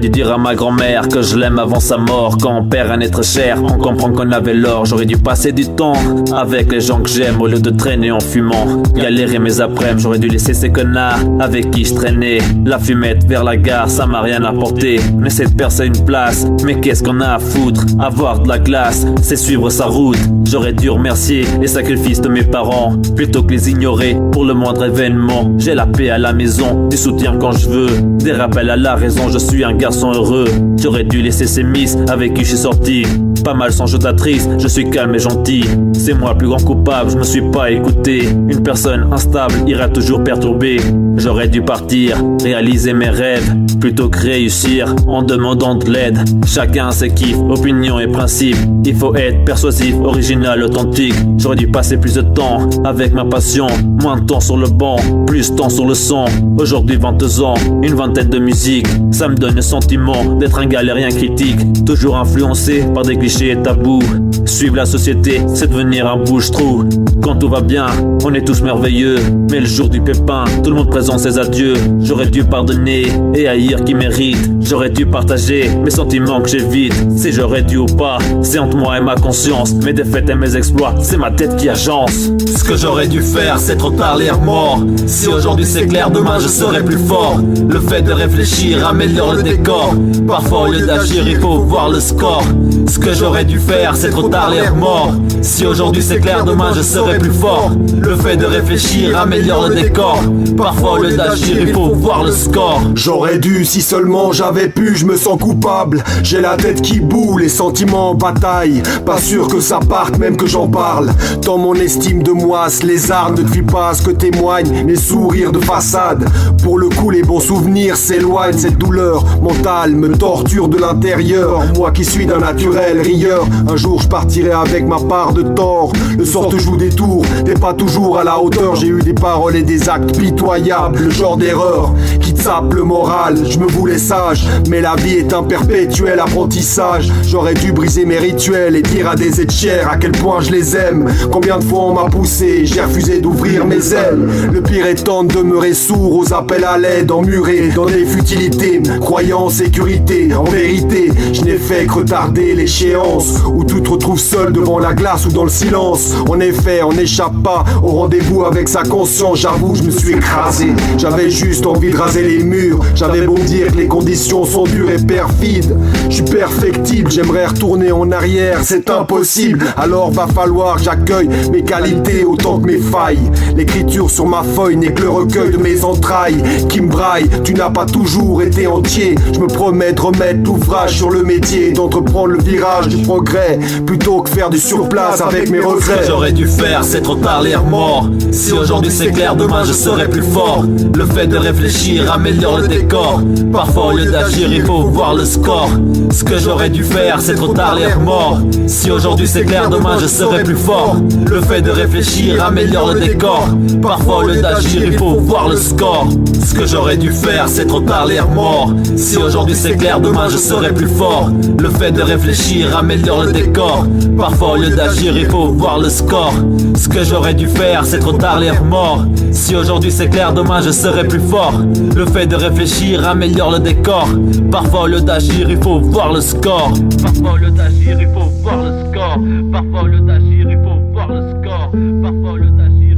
dû dire à ma grand-mère que je l'aime avant sa mort. Quand on perd un être cher, on comprend qu'on avait l'or. J'aurais dû passer du temps avec les gens que j'aime au lieu de traîner en fumant. Galérer mes après-midi, j'aurais dû laisser ces connards avec qui je traînais. La fumette vers la gare, ça m'a rien apporté. On essaie de percer une place, mais qu'est-ce qu'on a à foutre? Avoir de la glace, c'est suivre sa route. J'aurais dû remercier les sacrifices de mes parents plutôt que les ignorer pour le moindre événement. J'ai la paix à la maison, du soutien quand je veux, des rappels à la raison, je suis un garçon heureux. J'aurais dû laisser ces miss avec qui je suis sorti. Pas mal sans jotatrice, je suis calme et gentil. C'est moi le plus grand coupable, je me suis pas écouté. Une personne instable ira toujours perturber. J'aurais dû partir, réaliser mes rêves plutôt que réussir en demandant de l'aide. Chacun a ses kiffs, opinions et principes. Il faut être persuasif, original, authentique. J'aurais dû passer plus de temps avec ma passion, moins de temps sur le banc, plus de temps sur le son. Aujourd'hui 22 ans, une vingtaine de musiques. Ça me donne le sentiment d'être un galérien critique, toujours influencé par des clichés et tabous. Suivre la société, c'est devenir un bouche-trou. Quand tout va bien, on est tous merveilleux, mais le jour du pépin, tout le monde présente ses adieux. J'aurais dû pardonner et haïr qui mérite. J'aurais dû partager mes sentiments que j'évite. Si j'aurais dû ou pas, c'est entre moi et ma conscience. Mes défaites et mes exploits, c'est ma tête qui agence. Ce que j'aurais dû faire, c'est trop tard l'air mort. Si aujourd'hui c'est clair, demain je serai plus fort. Le fait de réfléchir améliore le décor. Parfois au lieu d'agir, il faut voir le score. Ce que j'aurais dû faire, c'est trop tard l'air mort. Si aujourd'hui c'est clair, demain je serai plus fort. Le fait de réfléchir améliore le décor. Parfois au lieu d'agir, il faut voir le score. J'aurais dû, si seulement j'avais pu, je me sens coupable. J'ai la tête qui boue, les sentiments en bataille. Pas sûr que ça parte, même que j'en parle. Dans mon estime de moi, les armes ne fuient pas ce que témoignent mes sourires de façade. Pour le coup, les bons souvenirs s'éloignent. Cette douleur mentale me torture de l'intérieur. Moi qui suis d'un naturel rieur, un jour je partirai avec ma part de tort. Le sort te joue des tours, t'es pas toujours à la hauteur. J'ai eu des paroles et des actes pitoyables, le genre d'erreur qui te sape le moral. Je me voulais sage, mais la vie est un perpétuel apprentissage. J'aurais dû briser mes rituels et dire à des êtres chers à quel point je les aime. Combien de fois on m'a poussé, j'ai refusé d'ouvrir mes ailes. Le pire étant de demeurer sourd aux appels à l'aide, emmuré dans des futilités, croyant en sécurité. En vérité, je n'ai fait que retarder l'échéance où tout te retrouve seul devant la glace ou dans le silence. En effet, on n'échappe pas au rendez-vous avec sa conscience. J'avoue, je me suis écrasé, j'avais juste envie de raser les murs. J'avais beau me dire que les conditions sont dures et perfides. Je suis perfectible, j'aimerais retourner en arrière, c'est impossible. Alors va falloir que j'accueille mes qualités autant que mes failles. L'écriture sur ma feuille n'est que le recueil de mes entrailles qui me braille. Tu n'as pas toujours été entier. Je me promets de remettre l'ouvrage sur le métier, d'entreprendre le virage du progrès plutôt que faire du surplace avec mes regrets. Ce que j'aurais dû faire, c'est trop tard l'air mort. Si aujourd'hui c'est clair, demain je serai plus fort. Le fait de réfléchir améliore le décor. Parfois au lieu d'agir, il faut voir le score. Ce que j'aurais dû faire, c'est trop tard l'air mort. Si aujourd'hui c'est clair, demain je serai plus fort. Le fait de réfléchir améliore le décor. Parfois au lieu d'agir, il faut voir le score. Ce que j'aurais dû faire, c'est trop tard l'air mort. Si aujourd'hui c'est clair, demain je serai plus fort. Le fait de réfléchir améliore le décor. Parfois au lieu d'agir, il faut voir le score. Ce que j'aurais dû faire, c'est trop tard l'air mort. Si aujourd'hui c'est clair, demain je serai plus fort. Le fait de réfléchir améliore le décor. Parfois au lieu d'agir, il faut voir le score. Parfois au lieu d'agir, il faut voir le score. Parfois au lieu d'agir, il faut voir le score. Parfois au lieu d'agir